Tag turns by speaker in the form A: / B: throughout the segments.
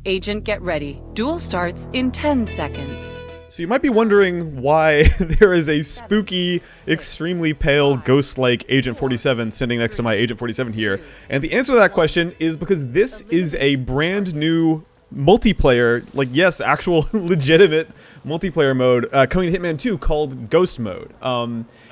A: Agent, get ready. Duel starts in 10 seconds.
B: So you might be wondering why there is a spooky, extremely pale, ghost-like Agent 47 sitting next to my Agent 47 here. And the answer to that question is because this is a brand new multiplayer, like yes, actual legitimate multiplayer mode coming to Hitman 2 called Ghost Mode.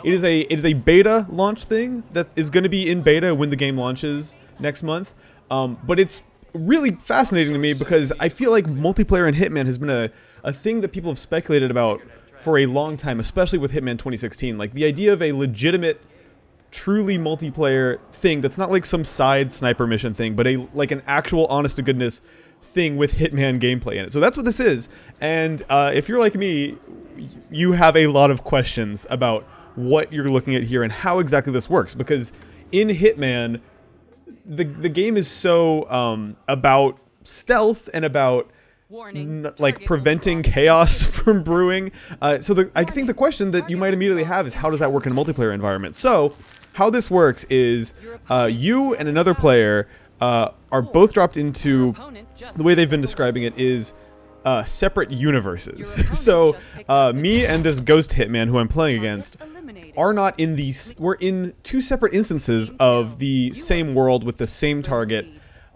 B: It is a beta launch thing that is going to be in beta when the game launches next month. But it's really fascinating to me because I feel like multiplayer in Hitman has been a thing that people have speculated about for a long time, especially with Hitman 2016. Like the idea of a legitimate, truly multiplayer thing that's not like some side sniper mission thing, but like an actual honest to goodness thing with Hitman gameplay in it. So that's what this is. And if you're like me, you have a lot of questions about what you're looking at here and how exactly this works. Because in Hitman, the game is so about stealth and about like preventing chaos from brewing. I think the question that you might immediately have is how does that work in a multiplayer environment? So how this works is you and another player are both dropped into, the way they've been describing it is separate universes. So me and this ghost hitman who I'm playing against are not in these, we're in two separate instances of the same world with the same target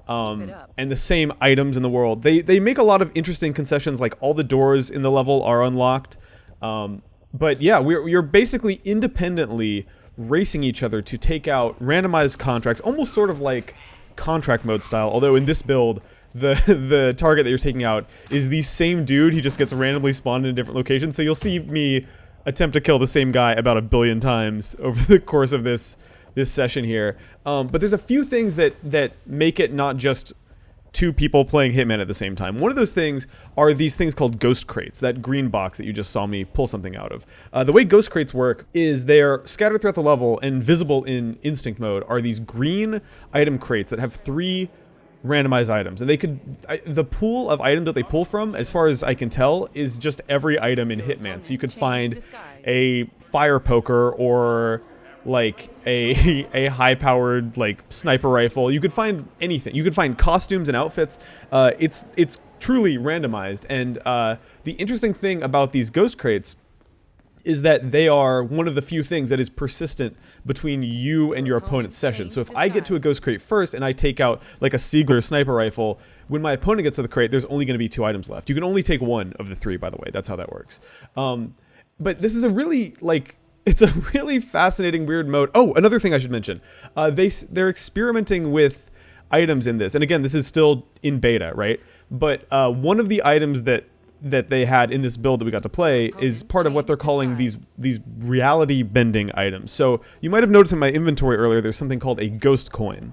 B: and the same items in the world. They make a lot of interesting concessions, like all the doors in the level are unlocked. But yeah, you're basically independently racing each other to take out randomized contracts, almost sort of like contract mode style, although in this build, the target that you're taking out is the same dude. He just gets randomly spawned in a different location. So you'll see me attempt to kill the same guy about 1 billion times over the course of this session here. But there's a few things that make it not just two people playing Hitman at the same time. One of those things are these things called ghost crates, that green box that you just saw me pull something out of. The way ghost crates work is they're scattered throughout the level and visible in instinct mode are these green item crates that have 3 randomized items, and the pool of items that they pull from, as far as I can tell, is just every item in Hitman. So you could find a fire poker or like a high-powered like sniper rifle. You could find anything. You could find costumes and outfits. It's truly randomized, and the interesting thing about these ghost crates is that they are one of the few things that is persistent between you and your opponent's session. So if I get to a ghost crate first and I take out like a Siegler sniper rifle, when my opponent gets to the crate, there's only going to be 2 items left. You can only take 1 of the 3, by the way. That's how that works. But this is a really, like, it's a really fascinating, weird mode. Oh, another thing I should mention. They're experimenting with items in this. And again, this is still in beta, right? But one of the items that they had in this build that we got to play is part of what they're calling these reality bending items. So you might have noticed in my inventory earlier, there's something called a ghost coin.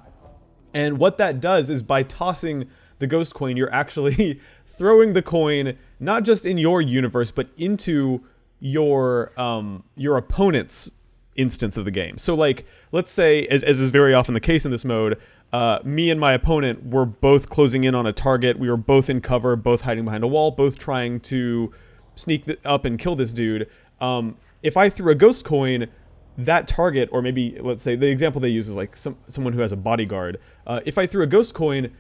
B: And what that does is by tossing the ghost coin, you're actually throwing the coin not just in your universe, but into your opponent's instance of the game. So like, let's say, as is very often the case in this mode, me and my opponent were both closing in on a target. We were both in cover, both hiding behind a wall, both trying to sneak up and kill this dude. If I threw a ghost coin, that target, or maybe, let's say, the example they use is like someone who has a bodyguard. If I threw a ghost coin,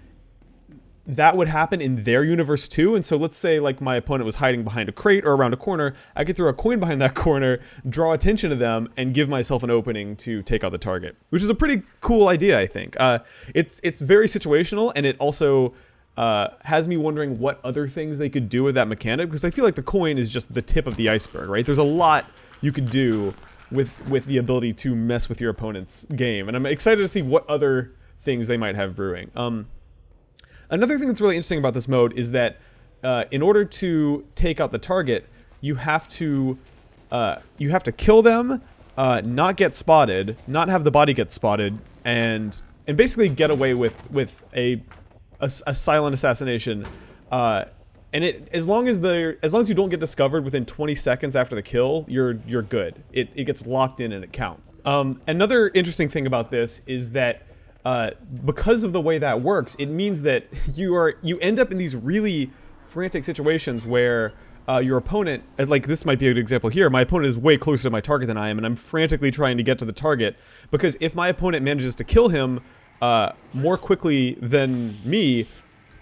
B: that would happen in their universe too. And so let's say like my opponent was hiding behind a crate or around a corner. I could throw a coin behind that corner, draw attention to them, and give myself an opening to take out the target, which is a pretty cool idea, I think. It's very situational, and it also has me wondering what other things they could do with that mechanic, because I feel like the coin is just the tip of the iceberg, right? There's a lot you could do with the ability to mess with your opponent's game, and I'm excited to see what other things they might have brewing. Another thing that's really interesting about this mode is that in order to take out the target, you have to kill them, not get spotted, not have the body get spotted, and basically get away with a silent assassination. And as long as you don't get discovered within 20 seconds after the kill, you're good. It gets locked in and it counts. Another interesting thing about this is that because of the way that works, it means that you end up in these really frantic situations where your opponent, and like this might be a good example here, my opponent is way closer to my target than I am, and I'm frantically trying to get to the target, because if my opponent manages to kill him more quickly than me,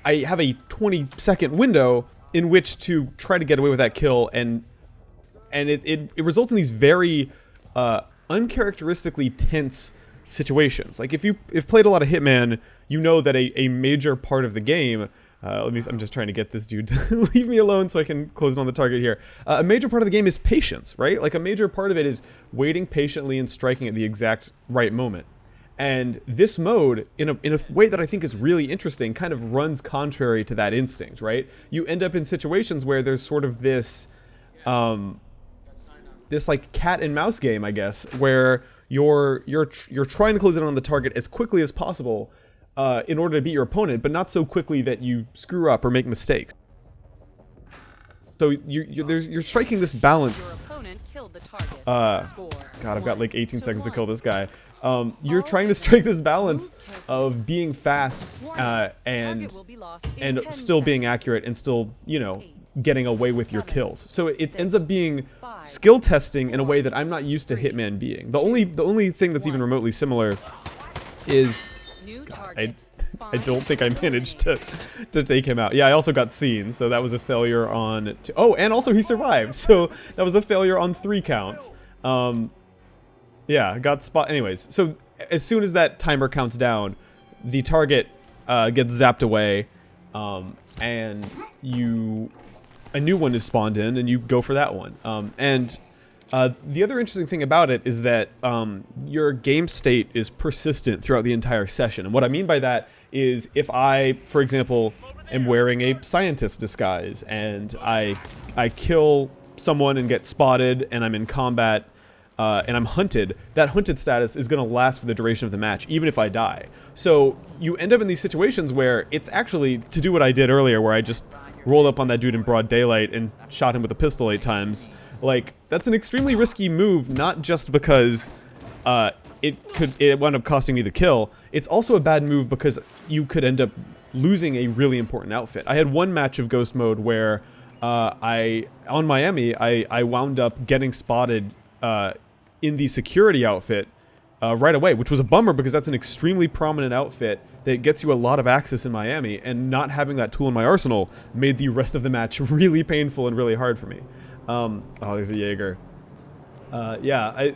B: I have a 20-second window in which to try to get away with that kill, and it results in these very uncharacteristically tense situations. Like if you've played a lot of Hitman, you know that a major part of the game. I'm just trying to get this dude to leave me alone so I can close it on the target here. A major part of the game is patience, right? Like a major part of it is waiting patiently and striking at the exact right moment. And this mode, in a way that I think is really interesting, kind of runs contrary to that instinct, right? You end up in situations where there's sort of this, this like cat and mouse game, I guess, where you're trying to close in on the target as quickly as possible, in order to beat your opponent, but not so quickly that you screw up or make mistakes. So you're striking this balance. God, I've got like 18 seconds to kill this guy. You're trying to strike this balance of being fast and still being accurate and still, you know, getting away with your kills. So it ends up being skill testing in a way that I'm not used to Hitman being. The only thing that's even remotely similar is God, I don't think I managed to take him out. Yeah, I also got seen, so that was a failure on... Oh, and also he survived, so that was a failure on 3 counts. Yeah, got spot... Anyways, so as soon as that timer counts down, the target gets zapped away, and a new one is spawned in, and you go for that one. The other interesting thing about it is that your game state is persistent throughout the entire session. And what I mean by that is if I, for example, am wearing a scientist disguise and I kill someone and get spotted and I'm in combat and I'm hunted, that hunted status is going to last for the duration of the match, even if I die. So you end up in these situations where it's actually, to do what I did earlier, where I just rolled up on that dude in broad daylight and shot him with a pistol 8 times. Like, that's an extremely risky move, not just because it wound up costing me the kill. It's also a bad move because you could end up losing a really important outfit. I had one match of Ghost Mode where on Miami, I wound up getting spotted in the security outfit right away, which was a bummer because that's an extremely prominent outfit that gets you a lot of access in Miami, and not having that tool in my arsenal made the rest of the match really painful and really hard for me. Oh, there's a Jaeger. Yeah,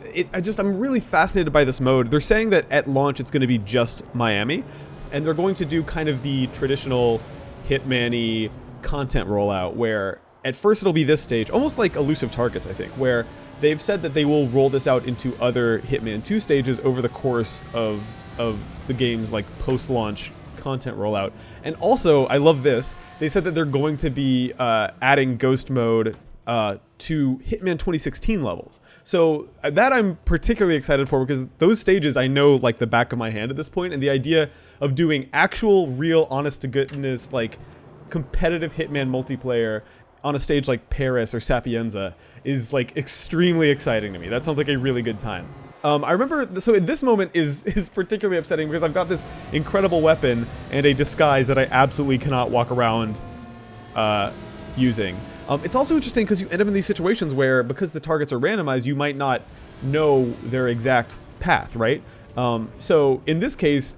B: I'm really fascinated by this mode. They're saying that at launch it's going to be just Miami, and they're going to do kind of the traditional Hitman-y content rollout, where at first it'll be this stage, almost like Elusive Targets, I think, where they've said that they will roll this out into other Hitman 2 stages over the course of the game's like post-launch content rollout. And also, I love this, they said that they're going to be adding Ghost Mode to Hitman 2016 levels. So that I'm particularly excited for, because those stages I know like the back of my hand at this point, and the idea of doing actual, real, honest-to-goodness, like, competitive Hitman multiplayer on a stage like Paris or Sapienza is like extremely exciting to me. That sounds like a really good time. I remember, so in this moment is particularly upsetting because I've got this incredible weapon and a disguise that I absolutely cannot walk around using. It's also interesting because you end up in these situations where, because the targets are randomized, you might not know their exact path, right? So in this case,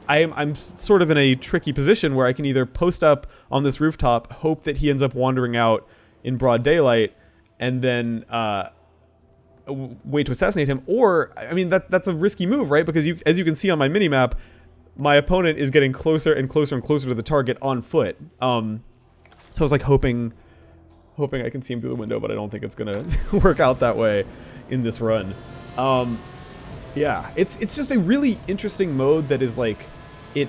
B: I'm sort of in a tricky position where I can either post up on this rooftop, hope that he ends up wandering out in broad daylight, and then wait to assassinate him, or, I mean, that's a risky move, right? Because as you can see on my minimap, my opponent is getting closer and closer and closer to the target on foot. So I was like hoping I can see him through the window, but I don't think it's gonna work out that way in this run. Yeah, it's just a really interesting mode that is like, it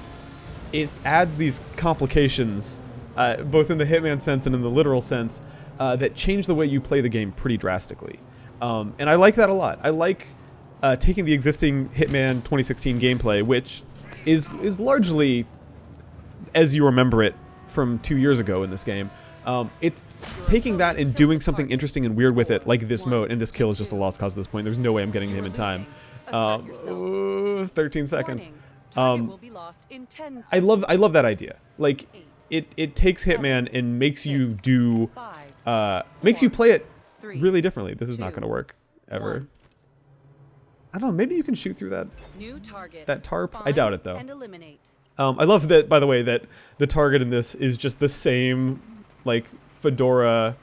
B: adds these complications, both in the Hitman sense and in the literal sense, that change the way you play the game pretty drastically. And I like that a lot. I like taking the existing Hitman 2016 gameplay, which is largely as you remember it from 2 years ago in this game. Taking that and doing something interesting and weird with it, like this mode, and this kill is just a lost cause at this point. There's no way I'm getting him in time. 13 seconds. I love that idea. Like, it takes Hitman and makes you do, makes you play it really differently. This is not going to work ever. I don't know. Maybe you can shoot through that tarp. I doubt it though. I love that, by the way, that the target in this is just the same, like, fedora,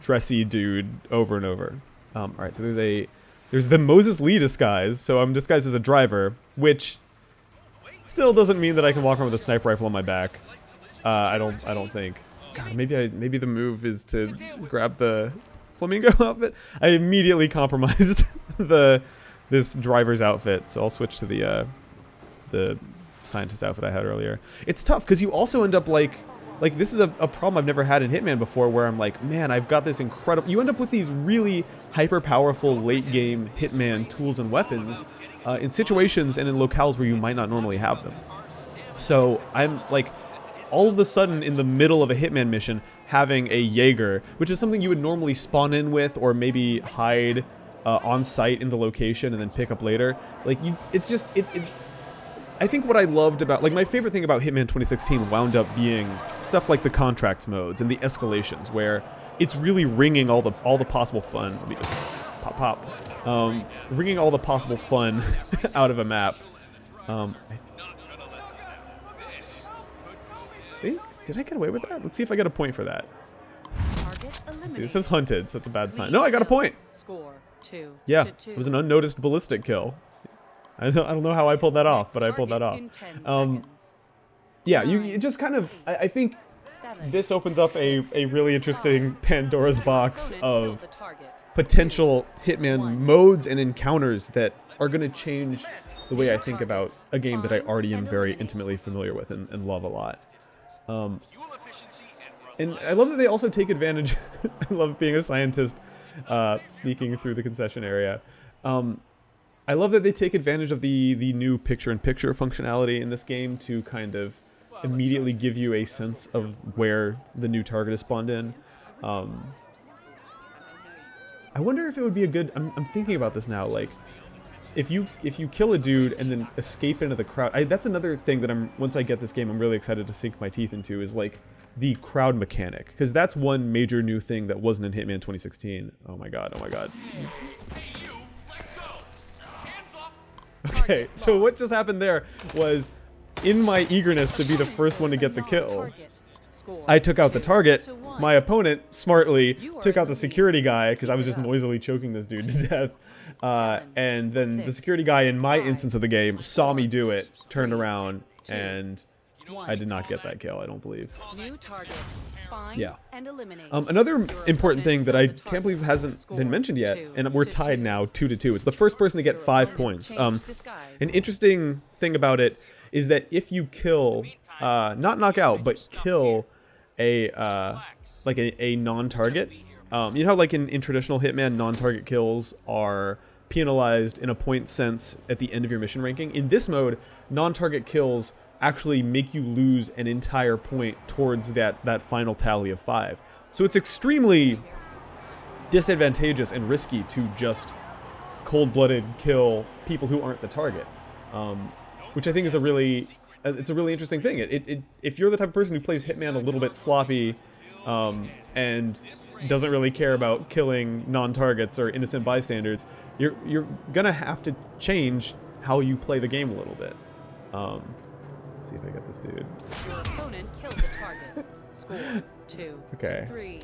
B: dressy dude over and over. Alright, so there's the Moses Lee disguise, so I'm disguised as a driver, which still doesn't mean that I can walk around with a sniper rifle on my back. I don't think. God, maybe the move is to grab the flamingo outfit. I immediately compromised this driver's outfit, so I'll switch to the scientist outfit I had earlier. It's tough because you also end up like this is a problem I've never had in Hitman before, where I'm like, man, I've got this incredible. You end up with these really hyper powerful late game Hitman tools and weapons in situations and in locales where you might not normally have them. So I'm like, all of a sudden in the middle of a Hitman mission, having a Jaeger, which is something you would normally spawn in with or maybe hide on site in the location and then pick up later. Like, it's just I think what I loved about, like, my favorite thing about Hitman 2016 wound up being stuff like the contracts modes and the escalations, where it's really wringing all the possible fun. Let me just pop. Wringing all the possible fun out of a map. Did I get away with that? Let's see if I get a point for that. See, this says hunted, so it's a bad sign. No, I got a point. Yeah, it was an unnoticed ballistic kill. I don't know how I pulled that off, but I pulled that off. Yeah, it just kind of, I think this opens up a really interesting Pandora's box of potential Hitman modes and encounters that are going to change the way I think about a game that I already am very intimately familiar with and love a lot. And I love that they also take advantage. I love being a scientist sneaking through the concession area. I love that they take advantage of the new picture-in-picture functionality in this game to kind of immediately give you a sense of where the new target is spawned in. I wonder if it would be a good. I'm thinking about this now. Like, if you kill a dude and then escape into the crowd, that's another thing that once I get this game, I'm really excited to sink my teeth into, is like the crowd mechanic, because that's one major new thing that wasn't in Hitman 2016. Oh my god! Oh my god! Okay, so what just happened there was, in my eagerness to be the first one to get the kill, I took out the target. My opponent smartly took out the security guy because I was just noisily choking this dude to death. And then the security guy in my instance of the game saw me do it, turned around, and I did not get that kill, I don't believe. Yeah. Another important thing that I can't believe hasn't been mentioned yet, and we're tied now 2-2. It's the first person to get 5 points. An interesting thing about it is that if you kill, not knock out, but kill a non-target, you know how like in traditional Hitman, non-target kills are penalized in a point sense at the end of your mission ranking. In this mode, non-target kills actually make you lose an entire point towards that final tally of 5. So it's extremely disadvantageous and risky to just cold-blooded kill people who aren't the target, which I think is a really interesting thing. If you're the type of person who plays Hitman a little bit sloppy and doesn't really care about killing non-targets or innocent bystanders, you're gonna have to change how you play the game a little bit. Let's see if I get this dude.
A: Your opponent killed the target. Score 2
B: okay.
A: 3.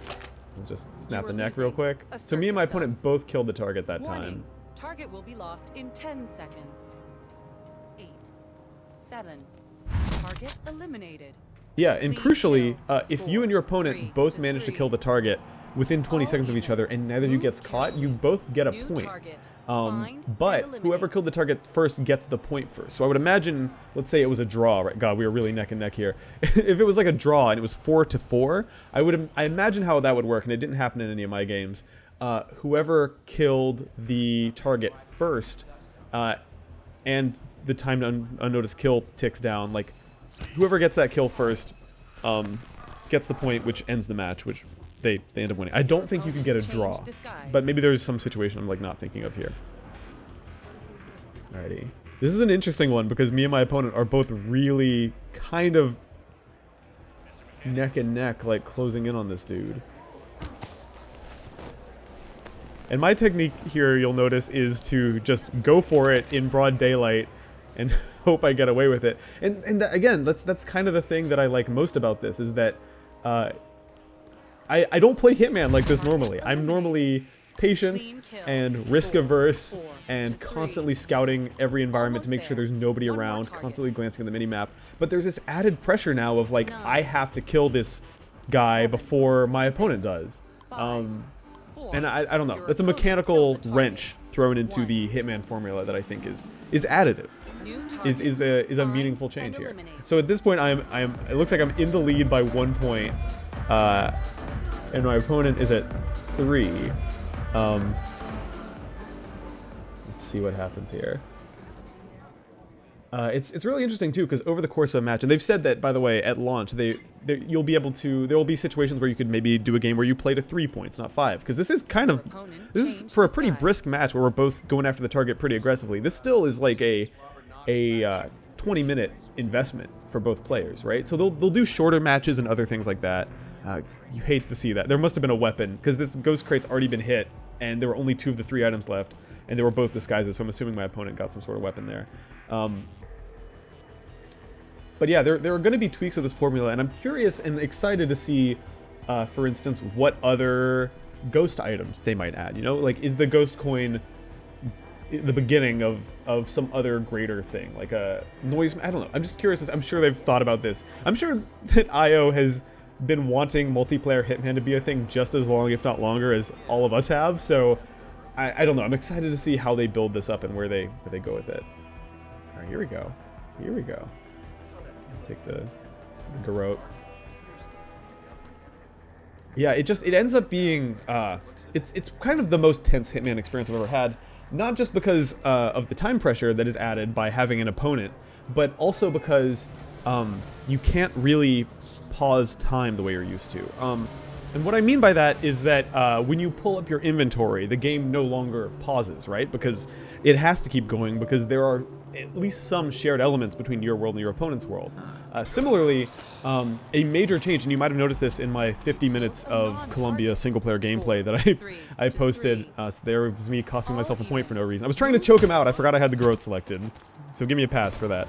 B: We'll just snap the neck real quick. So me and my opponent both killed the target that time.
A: Target will be lost in 10 seconds. 8, 7. Target eliminated.
B: Yeah, and crucially, if you and your opponent both manage to kill the target within 20 seconds of each other and neither of you gets caught, you both get a point. But whoever killed the target first gets the point first. So I would imagine, let's say it was a draw, right? God, we are really neck and neck here. If it was like a draw and it was 4-4, I imagine how that would work, and it didn't happen in any of my games. Whoever killed the target first, and the time to unnoticed kill ticks down, like, whoever gets that kill first gets the point, which ends the match, which they end up winning. I don't think you can get a draw, but maybe there's some situation I'm like not thinking of here. Alrighty. This is an interesting one because me and my opponent are both really kind of neck and neck, like closing in on this dude. And my technique here, you'll notice, is to just go for it in broad daylight and hope I get away with it. And again, that's kind of the thing that I like most about this, is that I don't play Hitman like this normally. I'm normally patient and risk averse and constantly scouting every environment to make sure there's nobody around, constantly glancing at the minimap. But there's this added pressure now of like, I have to kill this guy before my opponent does. And I don't know. That's a mechanical wrench thrown into the Hitman formula that I think is additive. Is a meaningful change here. So at this point, it looks like I'm in the lead by 1 point, and my opponent is at 3. Let's see what happens here. It's really interesting too, because over the course of a match, and they've said that, by the way, at launch, you'll be able to, there will be situations where you could maybe do a game where you play to 3 points, not 5, because this is for a pretty brisk match where we're both going after the target pretty aggressively. This still is like a 20-minute investment for both players, right? So they'll do shorter matches and other things like that. You hate to see that. There must have been a weapon, because this ghost crate's already been hit, and there were only 2 of the 3 items left, and they were both disguises, so I'm assuming my opponent got some sort of weapon there. But yeah, there are going to be tweaks of this formula, and I'm curious and excited to see, for instance, what other ghost items they might add. You know, like, is the ghost coin the beginning of some other greater thing, like a noise? I don't know. I'm just curious. I'm sure they've thought about this. I'm sure that IO has been wanting multiplayer Hitman to be a thing just as long, if not longer, as all of us have. So I don't know. I'm excited to see how they build this up and where they go with it. All right, here we go. Here we go. Take the garrote. Yeah, it ends up being it's kind of the most tense Hitman experience I've ever had. Not just because of the time pressure that is added by having an opponent, but also because you can't really pause time the way you're used to. And what I mean by that is that when you pull up your inventory, the game no longer pauses, right? Because it has to keep going, because there are at least some shared elements between your world and your opponent's world. Similarly, a major change, and you might have noticed this in my 50 minutes of Columbia single-player gameplay that I posted. So there was me costing myself a point for no reason. I was trying to choke him out. I forgot I had the garrote selected, so give me a pass for that.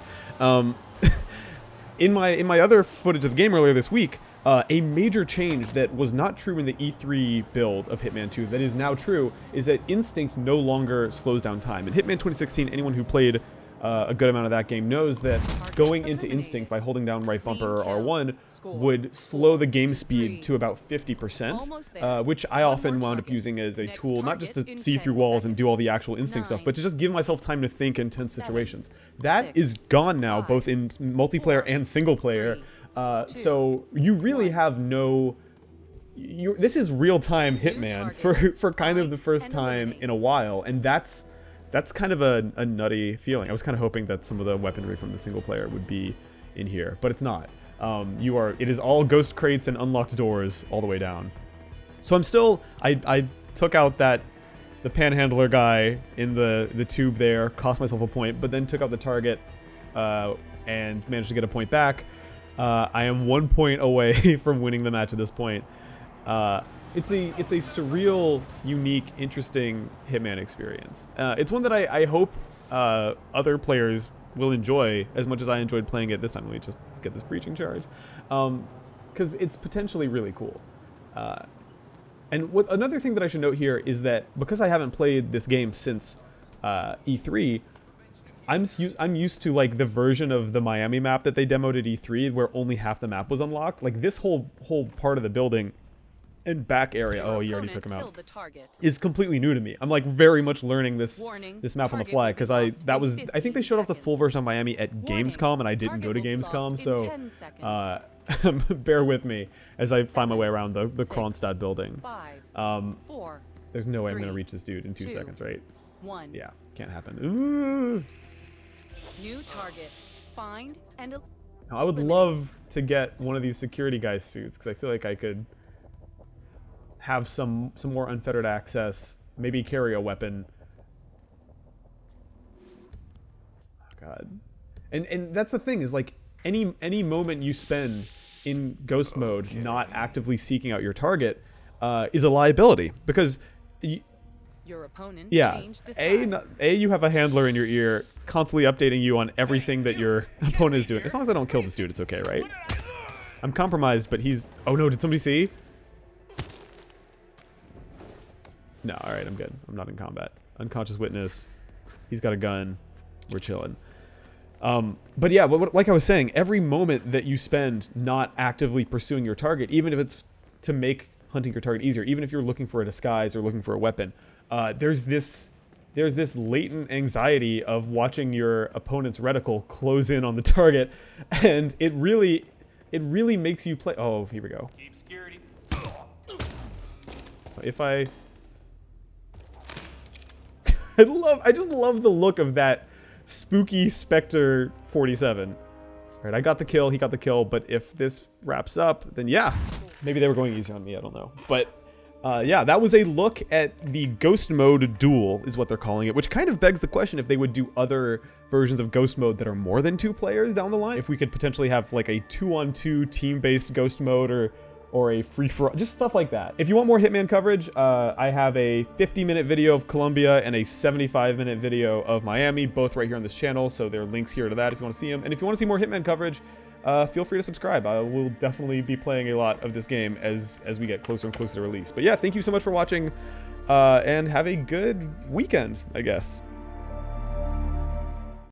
B: In my other footage of the game earlier this week, a major change that was not true in the E3 build of Hitman 2 that is now true is that Instinct no longer slows down time. In Hitman 2016, anyone who played a good amount of that game knows that going into Instinct by holding down right bumper or R1 would slow the game speed to about 50%, which I often wound up using as a tool, not just to see through walls and do all the actual Instinct stuff, but to just give myself time to think in tense situations. That is gone now, both in multiplayer and single player. So you really have no... this is real-time Hitman for kind of the first time in a while, and that's kind of a nutty feeling. I was kind of hoping that some of the weaponry from the single player would be in here, but it's not. It is all ghost crates and unlocked doors all the way down. So I'm still... I took out the panhandler guy in the tube there, cost myself a point, but then took out the target and managed to get a point back. I am 1 point away from winning the match at this point. It's a surreal, unique, interesting Hitman experience. It's one that I hope other players will enjoy as much as I enjoyed playing it this time. Let me just get this breaching charge. Because it's potentially really cool. And another thing that I should note here is that because I haven't played this game since E3, I'm used to like the version of the Miami map that they demoed at E3 where only half the map was unlocked. Like this whole part of the building and back area, oh, you already took him out, is completely new to me. I'm like very much learning this map on the fly, because I think they showed off the full version of Miami at Gamescom, and I didn't go to Gamescom, so bear with me as I find my way around the Kronstadt building. There's no way I'm gonna reach this dude in 2 seconds, right? Yeah, can't happen. Ooh.
A: New target. Find and
B: I would love to get one of these security guys' suits, because I feel like I could have some more unfettered access, maybe carry a weapon. Oh god. And that's the thing, is like any moment you spend in ghost mode not actively seeking out your target is a liability, because
A: Your opponent
B: Yeah,
A: changed disguise.
B: you have a handler in your ear constantly updating you on everything that your opponent is doing. As long as I don't kill this dude, it's okay, right? I'm compromised, but he's... Oh no, did somebody see? No, alright, I'm good. I'm not in combat. Unconscious witness. He's got a gun. We're chilling. But yeah, like I was saying, every moment that you spend not actively pursuing your target, even if it's to make hunting your target easier, even if you're looking for a disguise or looking for a weapon, there's this latent anxiety of watching your opponent's reticle close in on the target, and it really makes you play. Oh, here we go.
C: Keep security.
B: If I I just love the look of that spooky Spectre 47. All right, I got the kill, he got the kill, but if this wraps up, then yeah. Maybe they were going easy on me, I don't know. But yeah, that was a look at the Ghost Mode duel, is what they're calling it, which kind of begs the question if they would do other versions of Ghost Mode that are more than 2 players down the line. If we could potentially have like a 2-on-2 team-based Ghost Mode or a free-for-all, just stuff like that. If you want more Hitman coverage, I have a 50-minute video of Colombia and a 75-minute video of Miami, both right here on this channel, so there are links here to that if you want to see them. And if you want to see more Hitman coverage, feel free to subscribe. I will definitely be playing a lot of this game as we get closer and closer to release. But yeah, thank you so much for watching, and have a good weekend, I guess.